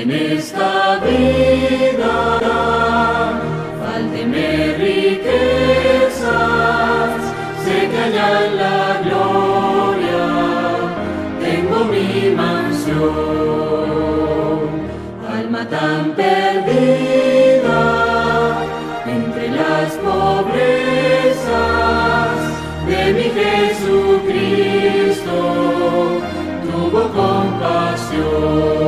en esta vida fálteme riquezas, sé que allá en la gloria tengo mi mansión. Alma tan perdida entre las pobrezas de mi Jesucristo, tuvo compasión.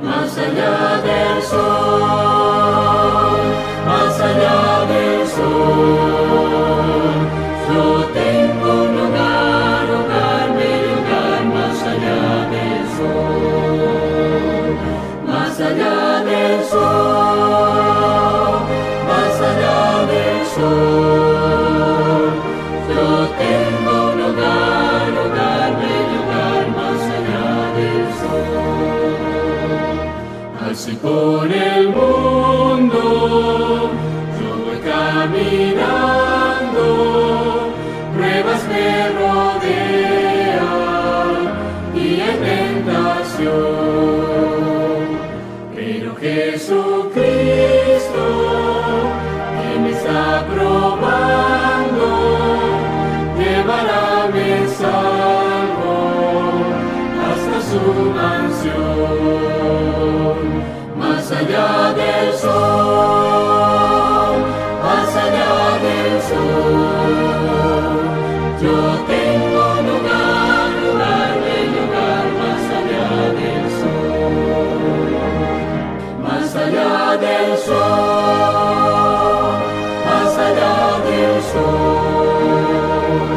Más allá del sol, más allá del sol, yo tengo un hogar, hogar, bello hogar, más allá del sol, más allá del sol, más allá del sol, yo tengo un hogar, hogar, bello hogar, más allá del sol. Así por el mundo yo voy caminando, pruebas me rodean y hay tentación, pero Jesucristo, que me está probando, llevará me salvo hasta su mansión. Más allá del sol, más allá del sol, yo tengo un hogar, hogar, bello hogar, más allá del sol, más allá del sol, más allá del sol,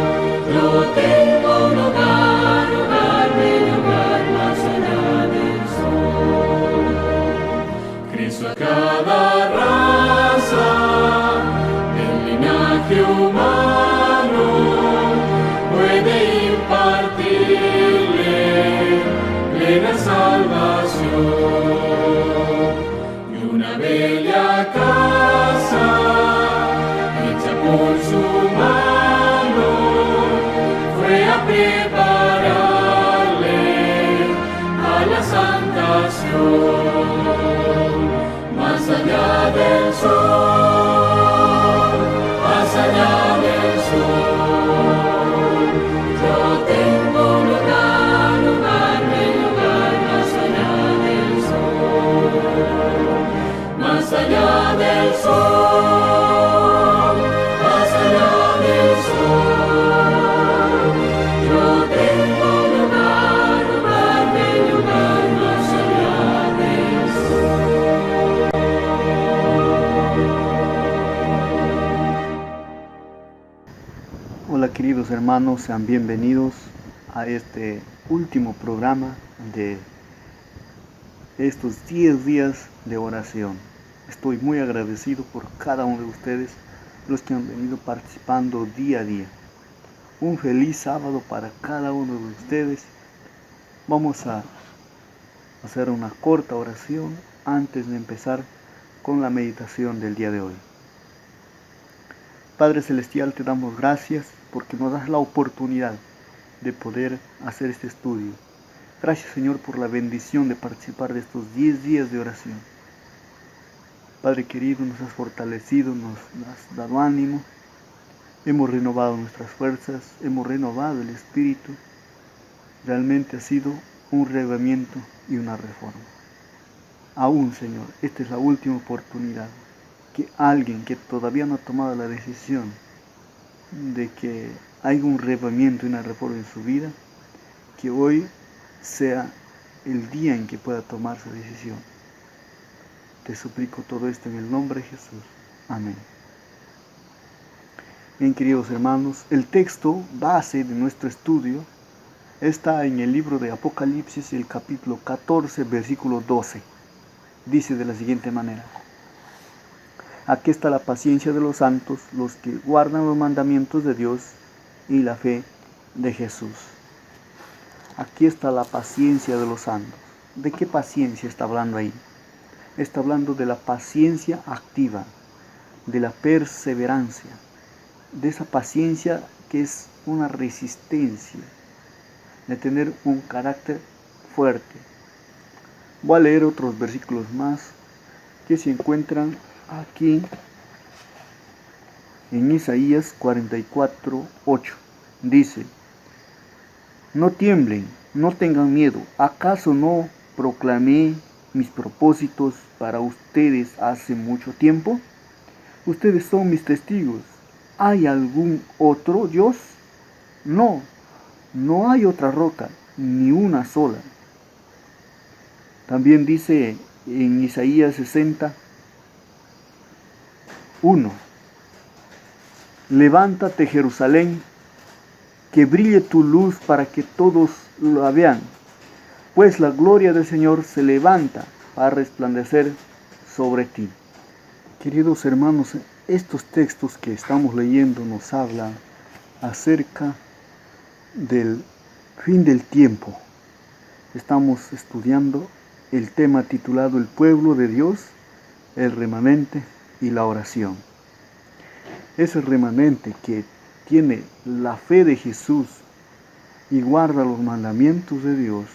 yo tengo un hogar, hogar, bello hogar, más allá del sol. Cristo a cada raza del linaje humano puede impartirle plena salvación, y una bella casa hecha por su mano fue a prepararle a la santación. Más allá del sol, más allá del sol, yo tengo un hogar, hogar, bello hogar, más allá del sol, más allá del sol, más allá del sol, yo tengo un hogar, hogar, bello hogar, más allá del sol. Hola queridos hermanos, sean bienvenidos a este último programa de estos 10 días de oración. Estoy muy agradecido por cada uno de ustedes, los que han venido participando día a día. Un feliz sábado para cada uno de ustedes. Vamos a hacer una corta oración antes de empezar con la meditación del día de hoy. Padre Celestial, te damos gracias porque nos das la oportunidad de poder hacer este estudio. Gracias, Señor, por la bendición de participar de estos 10 días de oración. Padre querido, nos has fortalecido, nos has dado ánimo, hemos renovado nuestras fuerzas, hemos renovado el espíritu. Realmente ha sido un reavivamiento y una reforma. Aún, Señor, esta es la última oportunidad que alguien que todavía no ha tomado la decisión de que haya un reavivamiento y una reforma en su vida, que hoy sea el día en que pueda tomar su decisión. Te suplico todo esto en el nombre de Jesús. Amén. Bien, queridos hermanos, el texto base de nuestro estudio está en el libro de Apocalipsis, el capítulo 14, versículo 12. Dice de la siguiente manera: aquí está la paciencia de los santos, los que guardan los mandamientos de Dios y la fe de Jesús. Aquí está la paciencia de los santos. ¿De qué paciencia está hablando ahí? Está hablando de la paciencia activa, de la perseverancia, de esa paciencia que es una resistencia, de tener un carácter fuerte. Voy a leer otros versículos más que se encuentran aquí en Isaías 44:8. Dice: no tiemblen, no tengan miedo. ¿Acaso no proclamé mis propósitos para ustedes hace mucho tiempo? Ustedes son mis testigos. ¿Hay algún otro Dios? No, no hay otra roca, ni una sola. También dice en Isaías 60:1: levántate, Jerusalén, que brille tu luz para que todos la vean, pues la gloria del Señor se levanta para resplandecer sobre ti. Queridos hermanos, estos textos que estamos leyendo nos hablan acerca del fin del tiempo. Estamos estudiando el tema titulado El pueblo de Dios, el remanente y la oración. Ese remanente que tiene la fe de Jesús y guarda los mandamientos de Dios,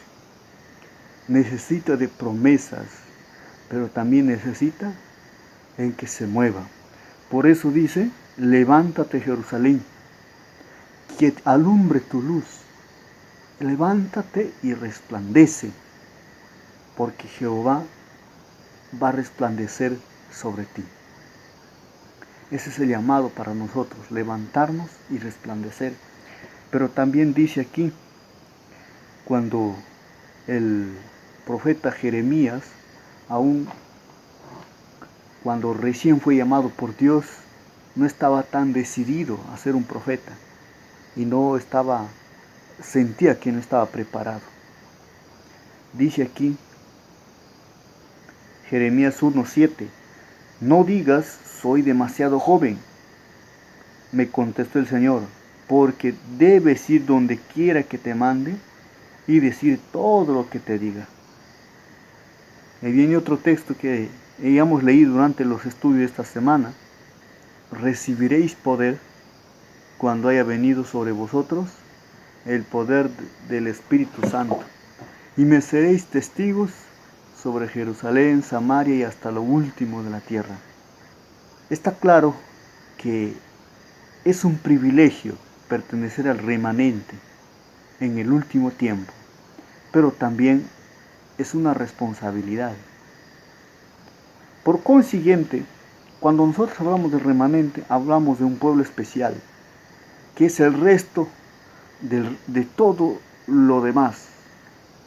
necesita de promesas, pero también necesita en que se mueva. Por eso dice: levántate, Jerusalén, que alumbre tu luz. Levántate y resplandece, porque Jehová va a resplandecer sobre ti. Ese es el llamado para nosotros, levantarnos y resplandecer. Pero también dice aquí, cuando el profeta Jeremías, aún cuando recién fue llamado por Dios, no estaba tan decidido a ser un profeta y sentía que no estaba preparado. Dice aquí, Jeremías 1:7: no digas, soy demasiado joven, me contestó el Señor, porque debes ir donde quiera que te mande y decir todo lo que te diga. Y viene otro texto que hayamos leído durante los estudios de esta semana: recibiréis poder cuando haya venido sobre vosotros el poder del Espíritu Santo, y me seréis testigos sobre Jerusalén, Samaria y hasta lo último de la tierra. Está claro que es un privilegio pertenecer al remanente en el último tiempo, pero también es una responsabilidad. Por consiguiente, cuando nosotros hablamos del remanente, hablamos de un pueblo especial, que es el resto de todo lo demás,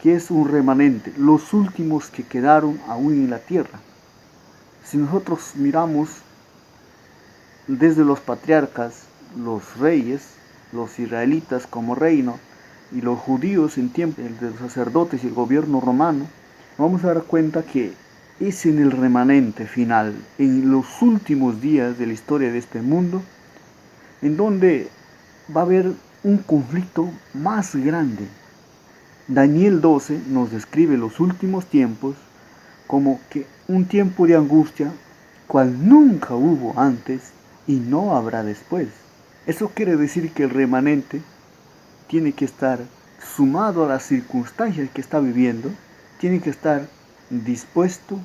que es un remanente, los últimos que quedaron aún en la tierra. Si nosotros miramos desde los patriarcas, los reyes, los israelitas como reino, y los judíos en tiempo de los sacerdotes y el gobierno romano, vamos a dar cuenta que es en el remanente final, en los últimos días de la historia de este mundo, en donde va a haber un conflicto más grande. Daniel 12 nos describe los últimos tiempos como que un tiempo de angustia, cual nunca hubo antes y no habrá después. Eso quiere decir que el remanente tiene que estar sumado a las circunstancias que está viviendo, tiene que estar dispuesto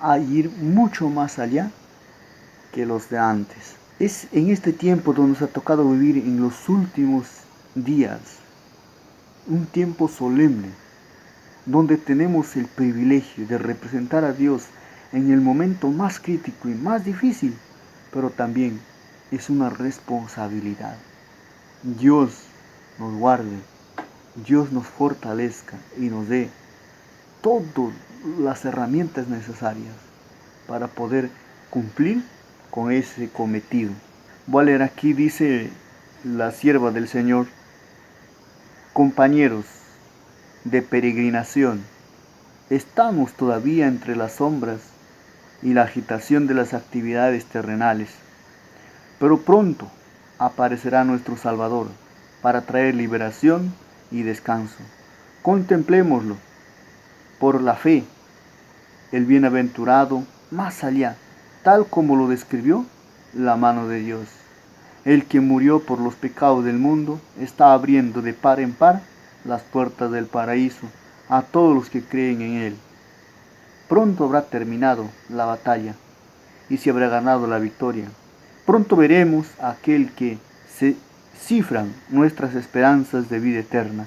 a ir mucho más allá que los de antes. Es en este tiempo donde nos ha tocado vivir en los últimos días, un tiempo solemne, donde tenemos el privilegio de representar a Dios en el momento más crítico y más difícil, pero también es una responsabilidad. Dios nos guarde, Dios nos fortalezca y nos dé todas las herramientas necesarias para poder cumplir con ese cometido. Voy a leer aquí, dice la sierva del Señor: compañeros de peregrinación, estamos todavía entre las sombras y la agitación de las actividades terrenales, pero pronto aparecerá nuestro Salvador para traer liberación y descanso. Contemplémoslo por la fe, el bienaventurado más allá, tal como lo describió la mano de Dios. El que murió por los pecados del mundo está abriendo de par en par las puertas del paraíso a todos los que creen en Él. Pronto habrá terminado la batalla y se habrá ganado la victoria. Pronto veremos a aquel que se cifran nuestras esperanzas de vida eterna.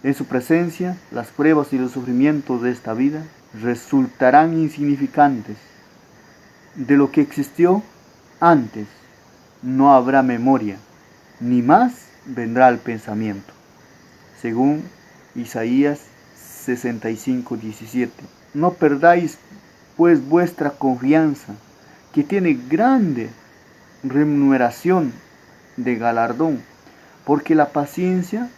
En su presencia, las pruebas y los sufrimientos de esta vida resultarán insignificantes. De lo que existió antes no habrá memoria, ni más vendrá al pensamiento. Según Isaías 65:17. No perdáis pues vuestra confianza, que tiene grande remuneración de galardón, porque la paciencia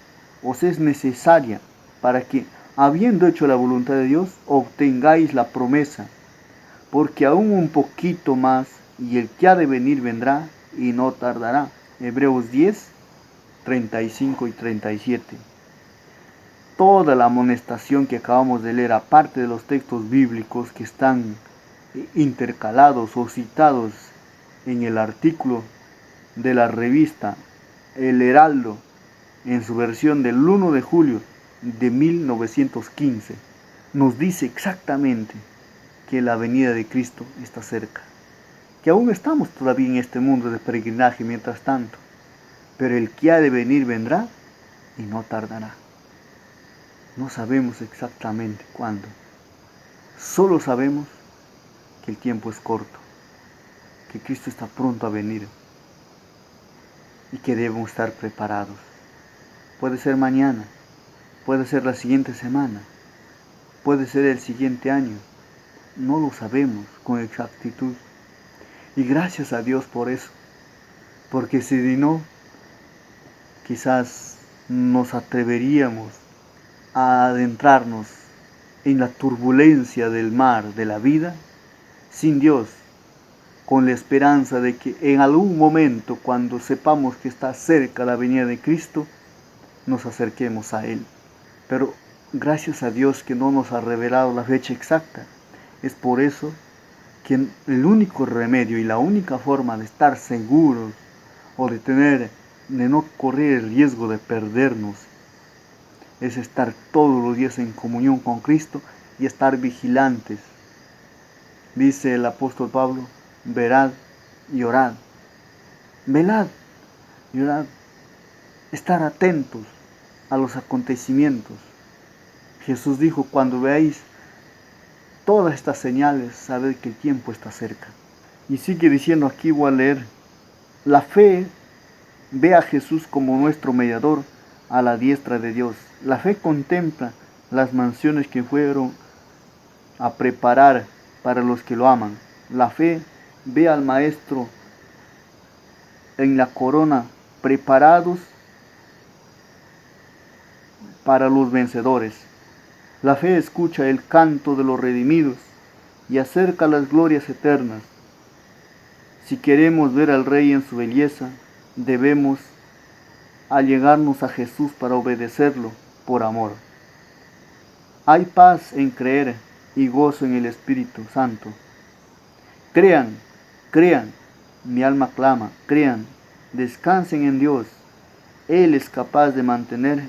os es necesaria para que, habiendo hecho la voluntad de Dios, obtengáis la promesa. Porque aún un poquito más, y el que ha de venir vendrá, y no tardará. Hebreos 10, 35 y 37. Toda la amonestación que acabamos de leer, aparte de los textos bíblicos que están intercalados o citados en el artículo de la revista El Heraldo, en su versión del 1 de julio de 1915, nos dice exactamente que la venida de Cristo está cerca, que aún estamos todavía en este mundo de peregrinaje mientras tanto, pero el que ha de venir vendrá y no tardará. No sabemos exactamente cuándo, solo sabemos que el tiempo es corto, que Cristo está pronto a venir y que debemos estar preparados. Puede ser mañana, puede ser la siguiente semana, puede ser el siguiente año, no lo sabemos con exactitud. Y gracias a Dios por eso, porque si no, quizás nos atreveríamos a adentrarnos en la turbulencia del mar de la vida sin Dios, con la esperanza de que en algún momento, cuando sepamos que está cerca la venida de Cristo, nos acerquemos a Él. Pero gracias a Dios que no nos ha revelado la fecha exacta. Es por eso que el único remedio y la única forma de estar seguros o de no correr el riesgo de perdernos es estar todos los días en comunión con Cristo y estar vigilantes. Dice el apóstol Pablo: velad y orad. Velad y orad. Estar atentos a los acontecimientos. Jesús dijo: cuando veáis todas estas señales, sabed que el tiempo está cerca. Y sigue diciendo, aquí voy a leer: la fe ve a Jesús como nuestro mediador a la diestra de Dios. La fe contempla las mansiones que fueron a preparar para los que lo aman. La fe ve al Maestro en la corona, preparados para los vencedores. La fe escucha el canto de los redimidos y acerca las glorias eternas. Si queremos ver al Rey en su belleza, debemos allegarnos a Jesús para obedecerlo por amor. Hay paz en creer y gozo en el Espíritu Santo. Crean, crean, mi alma clama, crean, descansen en Dios. Él es capaz de mantener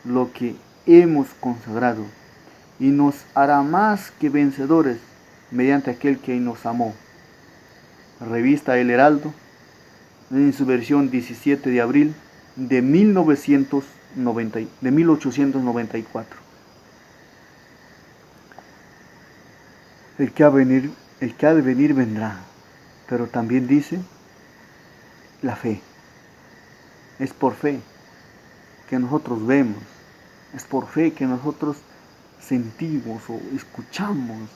lo que hemos consagrado y nos hará más que vencedores mediante aquel que nos amó. Revista El Heraldo, en su versión 17 de abril de 1894. El que ha de venir vendrá, pero también dice la fe. Es por fe que nosotros vemos, es por fe que nosotros sentimos o escuchamos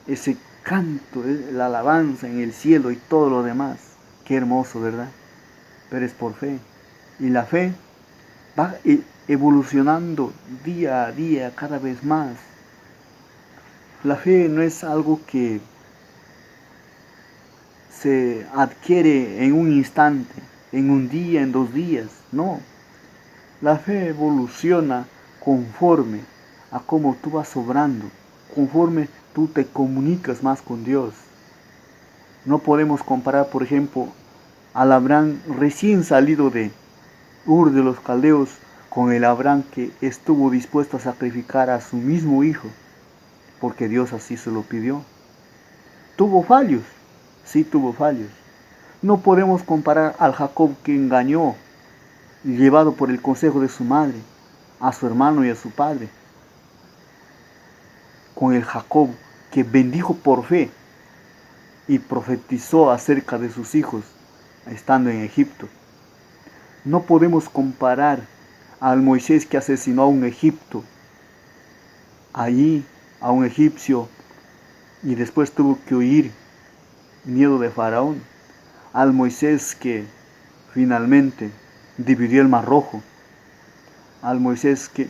ese canto, la alabanza en el cielo y todo lo demás. Qué hermoso, ¿verdad? Pero es por fe. Y la fe va evolucionando día a día, cada vez más. La fe no es algo que se adquiere en un instante, en un día, en 2 días. No. La fe evoluciona conforme a cómo tú vas obrando, conforme tú te comunicas más con Dios. No podemos comparar, por ejemplo, al Abraham recién salido de Ur de los Caldeos con el Abraham que estuvo dispuesto a sacrificar a su mismo hijo porque Dios así se lo pidió. ¿Tuvo fallos? Sí, tuvo fallos. No podemos comparar al Jacob que engañó, llevado por el consejo de su madre, a su hermano y a su padre, con el Jacob que bendijo por fe y profetizó acerca de sus hijos estando en Egipto. No podemos comparar al Moisés que asesinó a un egipcio, allí a un egipcio, y después tuvo que huir, miedo de Faraón, al Moisés que finalmente dividió el Mar Rojo, al Moisés que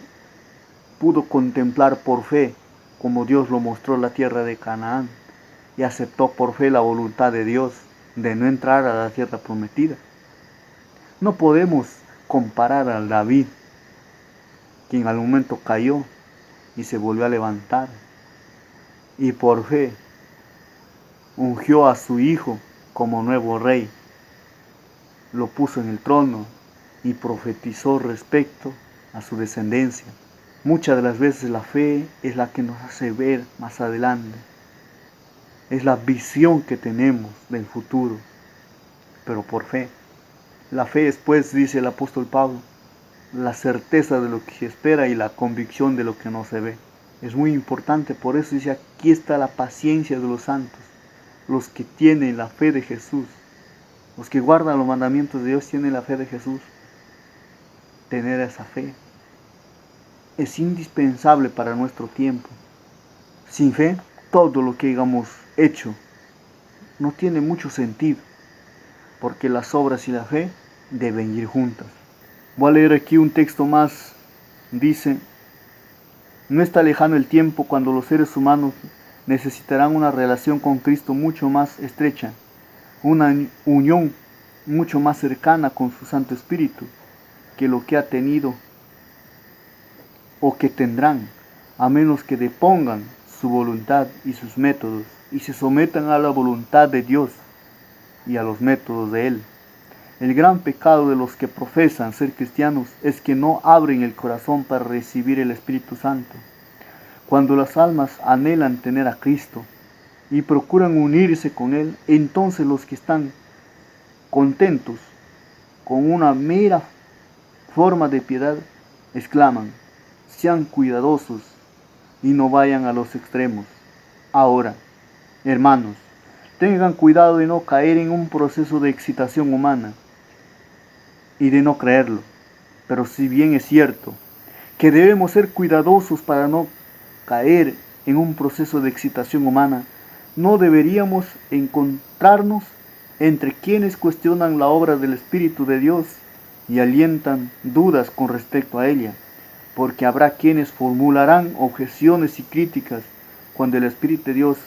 pudo contemplar por fe como Dios lo mostró la tierra de Canaán y aceptó por fe la voluntad de Dios de no entrar a la tierra prometida. No podemos comparar al David, quien al momento cayó y se volvió a levantar y por fe ungió a su hijo como nuevo rey, lo puso en el trono y profetizó respecto a su descendencia. Muchas de las veces la fe es la que nos hace ver más adelante, es la visión que tenemos del futuro, pero por fe. La fe es, pues, dice el apóstol Pablo, la certeza de lo que se espera y la convicción de lo que no se ve. Es muy importante, por eso dice, aquí está la paciencia de los santos, los que tienen la fe de Jesús, los que guardan los mandamientos de Dios tienen la fe de Jesús. Tener esa fe es indispensable para nuestro tiempo. Sin fe, todo lo que hayamos hecho no tiene mucho sentido, porque las obras y la fe deben ir juntas. Voy a leer aquí un texto más. Dice: no está lejano el tiempo cuando los seres humanos necesitarán una relación con Cristo mucho más estrecha, una unión mucho más cercana con su Santo Espíritu que lo que ha tenido o que tendrán, a menos que depongan su voluntad y sus métodos y se sometan a la voluntad de Dios y a los métodos de Él. El gran pecado de los que profesan ser cristianos es que no abren el corazón para recibir el Espíritu Santo. Cuando las almas anhelan tener a Cristo y procuran unirse con Él, entonces los que están contentos con una mera forma de piedad exclaman: sean cuidadosos y no vayan a los extremos. Ahora, hermanos, tengan cuidado de no caer en un proceso de excitación humana y de no creerlo. Pero si bien es cierto que debemos ser cuidadosos para no caer en un proceso de excitación humana, no deberíamos encontrarnos entre quienes cuestionan la obra del Espíritu de Dios y alientan dudas con respecto a ella, porque habrá quienes formularán objeciones y críticas cuando el Espíritu de Dios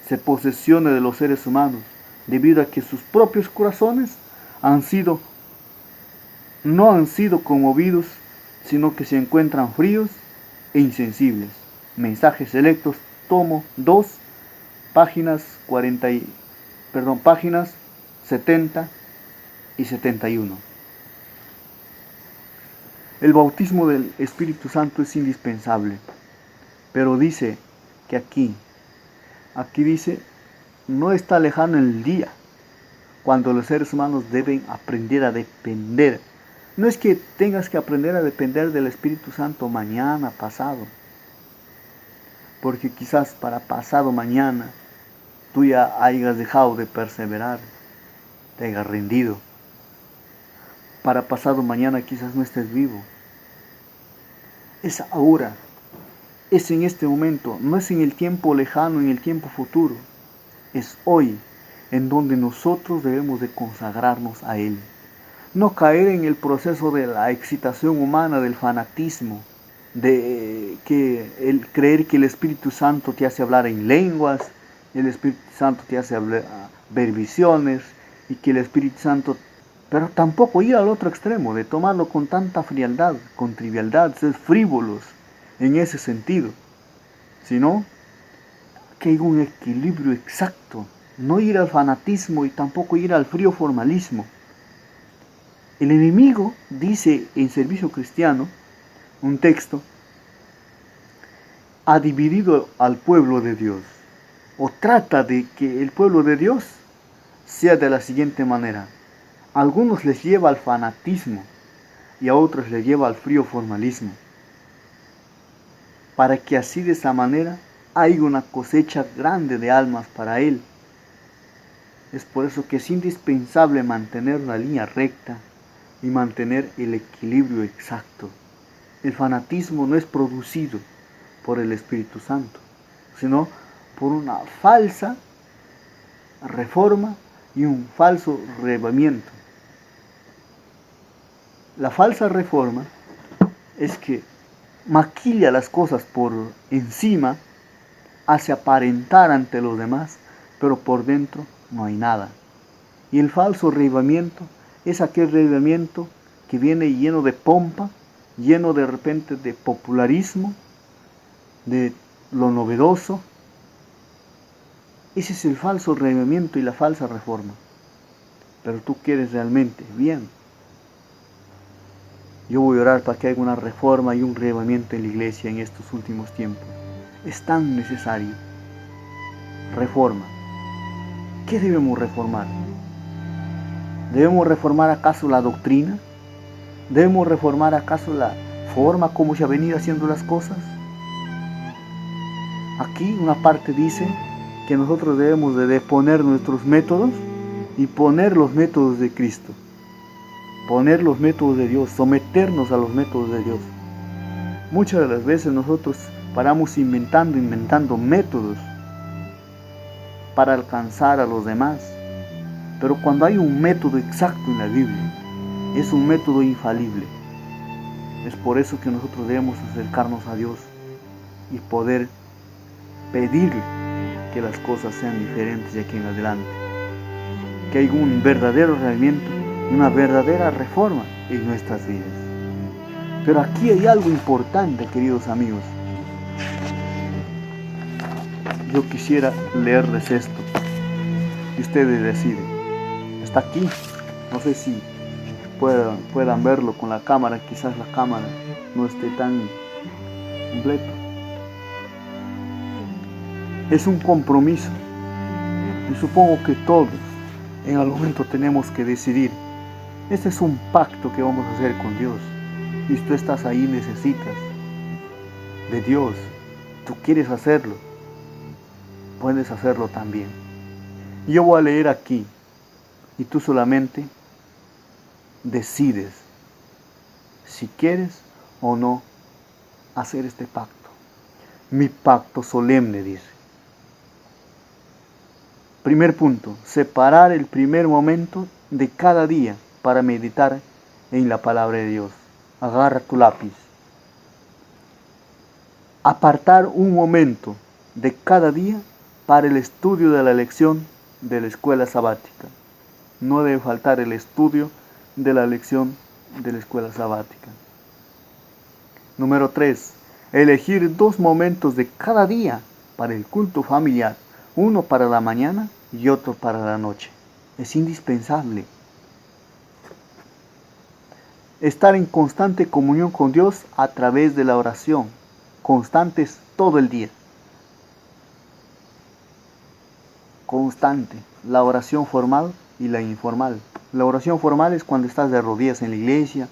se posesione de los seres humanos, debido a que sus propios corazones no han sido conmovidos, sino que se encuentran fríos e insensibles. Mensajes selectos, tomo 2, páginas 70 y 71. El bautismo del Espíritu Santo es indispensable, pero dice que aquí dice, no está lejano el día cuando los seres humanos deben aprender a depender. No es que tengas que aprender a depender del Espíritu Santo mañana, pasado, porque quizás para pasado mañana tú ya hayas dejado de perseverar, te hayas rendido. Para pasado mañana quizás no estés vivo. Es ahora, es en este momento, no es en el tiempo lejano, en el tiempo futuro. Es hoy en donde nosotros debemos de consagrarnos a Él. No caer en el proceso de la excitación humana, del fanatismo, de creer que el Espíritu Santo te hace hablar en lenguas, el Espíritu Santo te hace ver visiones, y que el Espíritu Santo... Pero tampoco ir al otro extremo, de tomarlo con tanta frialdad, con trivialidad, ser frívolos en ese sentido, sino que hay un equilibrio exacto, no ir al fanatismo y tampoco ir al frío formalismo. El enemigo dice en Servicio Cristiano, un texto, ha dividido al pueblo de Dios, o trata de que el pueblo de Dios sea de la siguiente manera. A algunos les lleva al fanatismo y a otros les lleva al frío formalismo, para que así de esa manera haya una cosecha grande de almas para Él. Es por eso que es indispensable mantener la línea recta y mantener el equilibrio exacto. El fanatismo no es producido por el Espíritu Santo, sino por una falsa reforma y un falso reavivamiento. La falsa reforma es que maquilla las cosas por encima, hace aparentar ante los demás, pero por dentro no hay nada. Y el falso reavivamiento es aquel reavivamiento que viene lleno de pompa, lleno de repente de popularismo, de lo novedoso. Ese es el falso reavivamiento y la falsa reforma. Pero tú quieres realmente bien. Yo voy a orar para que haya una reforma y un reavivamiento en la iglesia en estos últimos tiempos. Es tan necesario. Reforma. ¿Qué debemos reformar? ¿Debemos reformar acaso la doctrina? ¿Debemos reformar acaso la forma como se ha venido haciendo las cosas? Aquí una parte dice que nosotros debemos de deponer nuestros métodos y poner los métodos de Cristo. Poner los métodos de Dios, someternos a los métodos de Dios. Muchas de las veces nosotros paramos inventando métodos para alcanzar a los demás. Pero cuando hay un método exacto en la Biblia, es un método infalible. Es por eso que nosotros debemos acercarnos a Dios y poder pedirle que las cosas sean diferentes de aquí en adelante. Que haya un verdadero reavivamiento, una verdadera reforma en nuestras vidas. Pero aquí hay algo importante, queridos amigos. Yo quisiera leerles esto y ustedes deciden. Está aquí, no sé si puedan verlo con la cámara, quizás la cámara no esté tan completa. Es un compromiso y supongo que todos en algún momento tenemos que decidir. Este es un pacto que vamos a hacer con Dios. Y si tú estás ahí, necesitas de Dios, tú quieres hacerlo, puedes hacerlo también. Yo voy a leer aquí y tú solamente decides si quieres o no hacer este pacto. Mi pacto solemne, dice. Primer punto, separar el primer momento de cada día para meditar en la palabra de Dios. Agarra tu lápiz. Apartar un momento de cada día para el estudio de la lección de la escuela sabática. No debe faltar el estudio de la lección de la escuela sabática. Número 3. Elegir 2 momentos de cada día para el culto familiar. Uno para la mañana y otro para la noche. Es indispensable. Estar en constante comunión con Dios a través de la oración. Constantes todo el día. Constante. La oración formal y la informal. La oración formal es cuando estás de rodillas en la iglesia,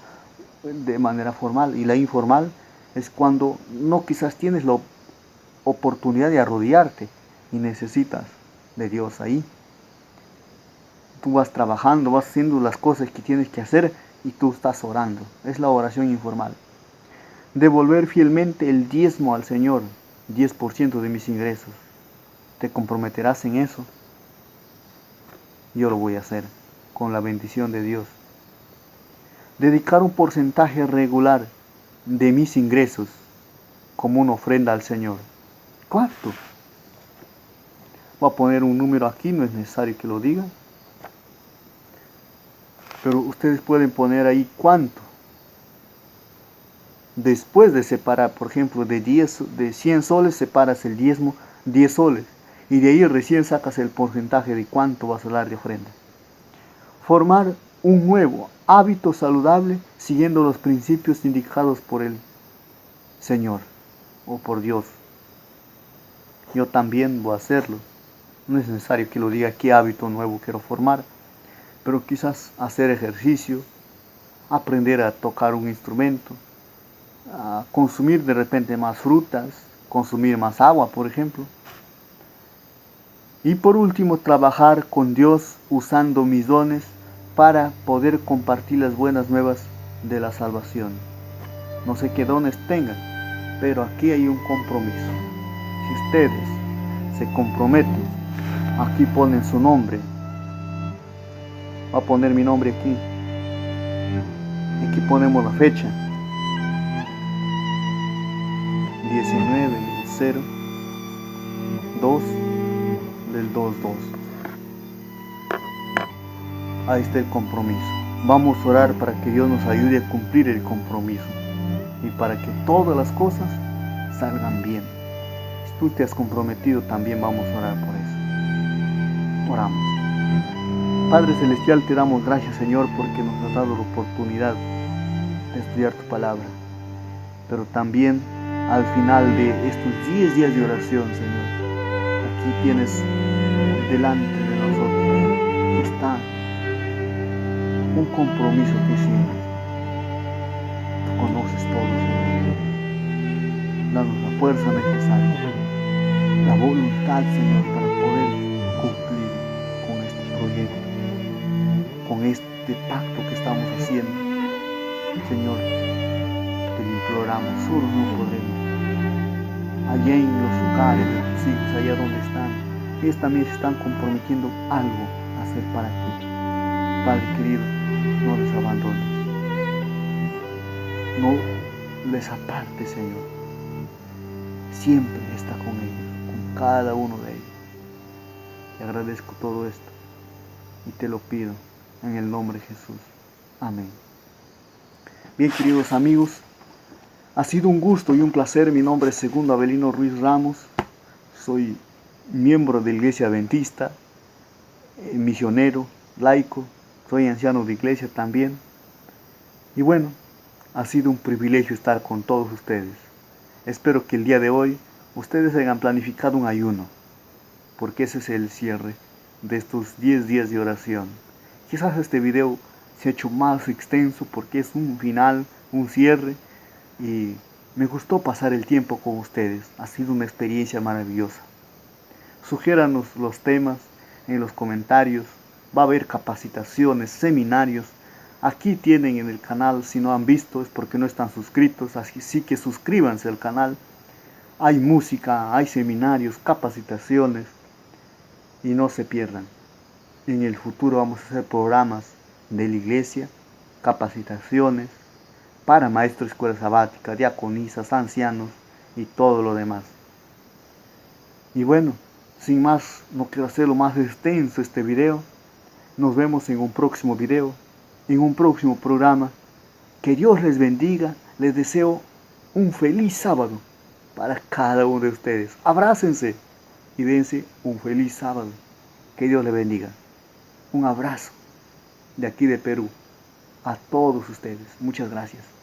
de manera formal. Y la informal es cuando no quizás tienes la oportunidad de arrodillarte y necesitas de Dios ahí. Tú vas trabajando, vas haciendo las cosas que tienes que hacer y tú estás orando. Es la oración informal. Devolver fielmente el diezmo al Señor, 10% de mis ingresos. ¿Te comprometerás en eso? Yo lo voy a hacer con la bendición de Dios. Dedicar un porcentaje regular de mis ingresos como una ofrenda al Señor. ¿Cuánto? Voy a poner un número aquí, no es necesario que lo diga. Pero ustedes pueden poner ahí cuánto. Después de separar, por ejemplo, de 100 soles separas el diezmo 10 soles. Y de ahí recién sacas el porcentaje de cuánto vas a dar de ofrenda. Formar un nuevo hábito saludable siguiendo los principios indicados por el Señor o por Dios. yo también voy a hacerlo. No es necesario que lo diga qué hábito nuevo quiero formar, pero quizás hacer ejercicio, aprender a tocar un instrumento, a consumir de repente más frutas, consumir más agua, por ejemplo. Y por último, trabajar con Dios usando mis dones para poder compartir las buenas nuevas de la salvación. No sé qué dones tengan, pero aquí hay un compromiso. Si ustedes se comprometen, aquí ponen su nombre. Voy a poner mi nombre aquí. Aquí ponemos la fecha. 19/0/2 del 22. Ahí está el compromiso. Vamos a orar para que Dios nos ayude a cumplir el compromiso y para que todas las cosas salgan bien. Si tú te has comprometido, también vamos a orar por eso. Oramos. Padre Celestial, te damos gracias, Señor, porque nos has dado la oportunidad de estudiar tu palabra. Pero también al final de estos 10 días de oración, Señor, aquí tienes delante de nosotros, está un compromiso que hicimos. Tú conoces todo, Señor. Danos la fuerza necesaria, la voluntad, Señor, para poder cumplir con este proyecto, con este pacto que estamos haciendo. Señor, te lo imploramos, solos no podremos. Allá en los hogares de tus hijos, allá donde están, ellos también se están comprometiendo algo a hacer para ti. Padre querido, no les abandones, no les apartes, Señor. Siempre está con ellos, con cada uno de ellos. Te agradezco todo esto y te lo pido en el nombre de Jesús. Amén. Bien, queridos amigos, ha sido un gusto y un placer. Mi nombre es Segundo Avelino Ruiz Ramos. Soy miembro de la Iglesia Adventista, misionero, laico. Soy anciano de iglesia también. Y bueno, ha sido un privilegio estar con todos ustedes. Espero que el día de hoy ustedes hayan planificado un ayuno, porque ese es el cierre de estos 10 días de oración. Quizás este video se ha hecho más extenso porque es un final, un cierre, y me gustó pasar el tiempo con ustedes. Ha sido una experiencia maravillosa. Sugiéranos los temas en los comentarios. Va a haber capacitaciones, seminarios. Aquí tienen en el canal, si no han visto es porque no están suscritos, así sí que suscríbanse al canal. Hay música, hay seminarios, capacitaciones, y no se pierdan. En el futuro vamos a hacer programas de la iglesia, capacitaciones para maestros de escuela sabática, diaconisas, ancianos y todo lo demás. Y bueno, sin más, no quiero hacerlo más extenso este video. Nos vemos en un próximo video, en un próximo programa. Que Dios les bendiga. Les deseo un feliz sábado para cada uno de ustedes. Abrácense y dense un feliz sábado. Que Dios les bendiga. Un abrazo de aquí de Perú a todos ustedes. Muchas gracias.